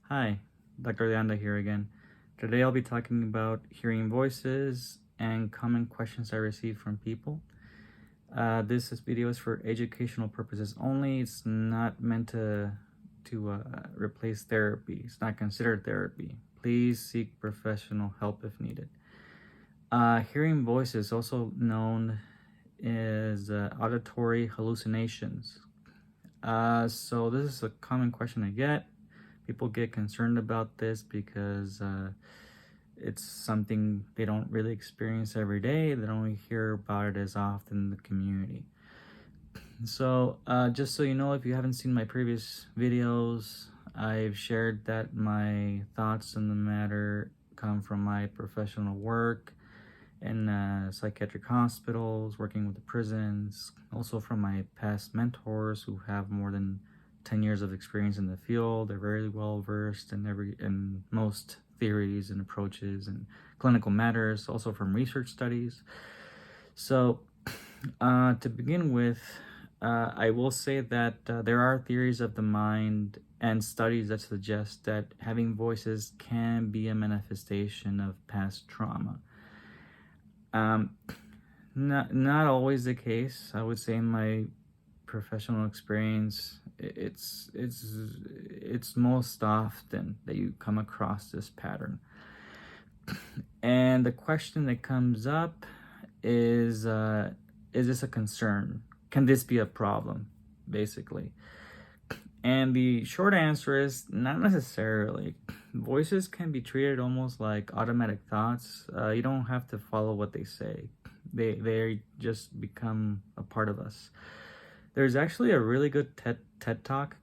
Hi, Dr. Leanda here again. Today I'll be talking about hearing voices and common questions I receive from people. This video is for educational purposes only. It's not meant to replace therapy. It's not considered therapy. Please seek professional help if needed. Hearing voices, also known as auditory hallucinations. So this is a common question I get. People get concerned about this because it's something they don't really experience every day. They don't really hear about it as often in the community. So just so you know, if you haven't seen my previous videos, I've shared that my thoughts on the matter come from my professional work in psychiatric hospitals, working with the prisons, also from my past mentors who have more than 10 years of experience in the field. They're very well versed in most theories and approaches and clinical matters, also from research studies. So to begin with, I will say that there are theories of the mind and studies that suggest that having voices can be a manifestation of past trauma. Not always the case. I would say in my professional experience, it's most often that you come across this pattern. And the question that comes up is this a concern? Can this be a problem, basically? And the short answer is not necessarily. Voices can be treated almost like automatic thoughts. You don't have to follow what they say. They just become a part of us. There's actually a really good TED Talk.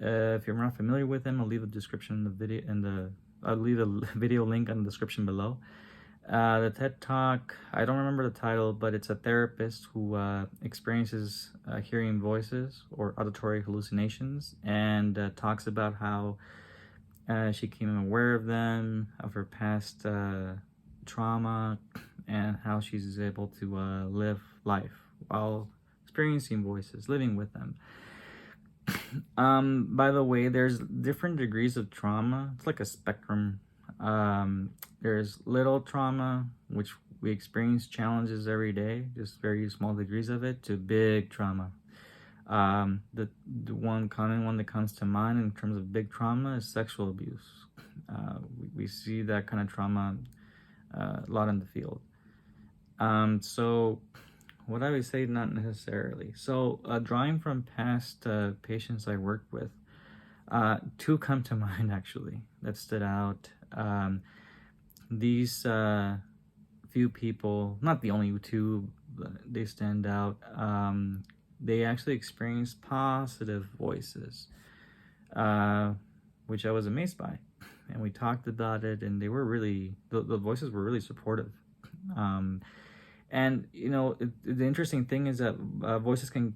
If you're not familiar with them, I'll leave a description in the video I'll leave a video link in the description below. The TED Talk, I don't remember the title, but it's a therapist who experiences hearing voices or auditory hallucinations, and talks about how she became aware of them, of her past trauma, and how she's able to live life while experiencing voices, living with them. By the way, there's different degrees of trauma. It's like a spectrum. There's little trauma, which we experience challenges every day, just very small degrees of it, to big trauma. The one common one that comes to mind in terms of big trauma is sexual abuse. We see that kind of trauma a lot in the field. So what I would say, not necessarily. So drawing from past patients I worked with, two come to mind actually that stood out. These few people, not the only two, but they stand out. They actually experienced positive voices, which I was amazed by. And we talked about it, and they were really, the voices were really supportive. And you know, the interesting thing is that voices can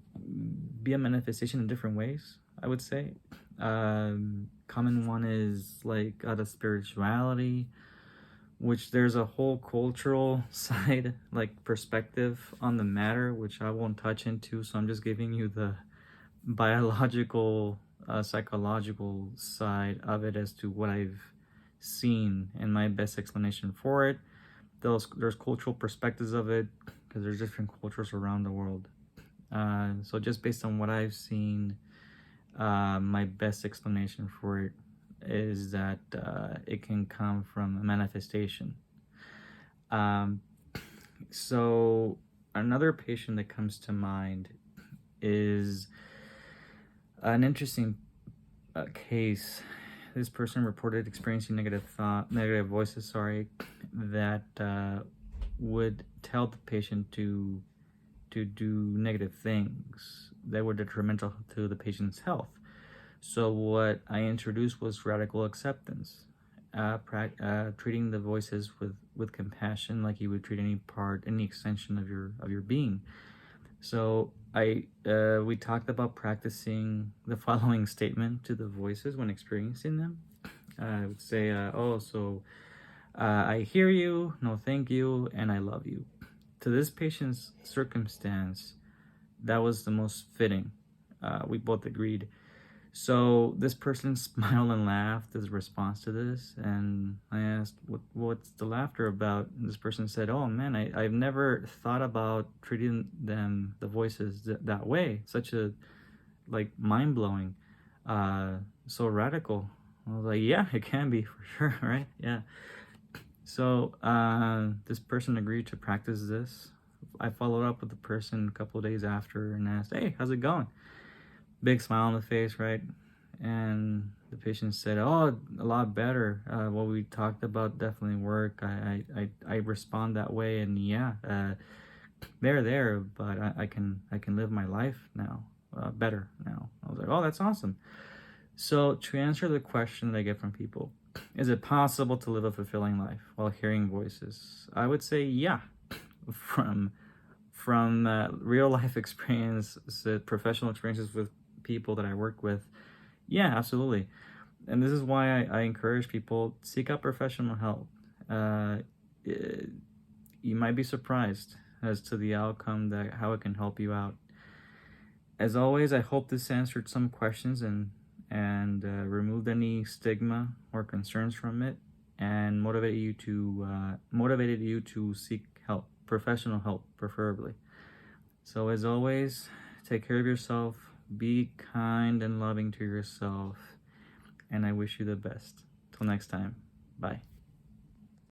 be a manifestation in different ways, I would say. Common one is like out of spirituality, which there's a whole cultural side, like perspective on the matter, which I won't touch into. So I'm just giving you the biological, psychological side of it as to what I've seen and my best explanation for it. There's cultural perspectives of it because there's different cultures around the world. So just based on what I've seen, my best explanation for it is that it can come from a manifestation. So another patient that comes to mind is an interesting case. This person reported experiencing negative voices, that would tell the patient to do negative things that were detrimental to the patient's health. So what I introduced was radical acceptance, treating the voices with compassion, like you would treat any extension of your being. So we talked about practicing the following statement to the voices when experiencing them. I would say, I hear you, no thank you, and I love you. To this patient's circumstance, that was the most fitting. We both agreed. So this person smiled and laughed as a response to this, and I asked, "What's the laughter about?" And this person said, "Oh man, I've never thought about treating the voices that way. Such a like mind blowing, so radical." I was like, "Yeah, it can be for sure, right? Yeah." So this person agreed to practice this. I followed up with the person a couple of days after and asked, "Hey, how's it going?" Big smile on the face, right? And the patient said, "Oh, a lot better. What we talked about definitely work. I respond that way, and yeah, they're there, but I can live my life now, better now." I was like, "Oh, that's awesome." So to answer the question that I get from people, is it possible to live a fulfilling life while hearing voices? I would say yeah, from real life experience, professional experiences with people that I work with. Yeah, absolutely. And this is why I encourage people seek out professional help. Uh, eh, you might be surprised as to the outcome, that how it can help you out. As always, I hope this answered some questions and removed any stigma or concerns from it, and motivated you to seek help, professional help, preferably. So as always, take care of yourself, be kind and loving to yourself, and I wish you the best. Till next time, bye.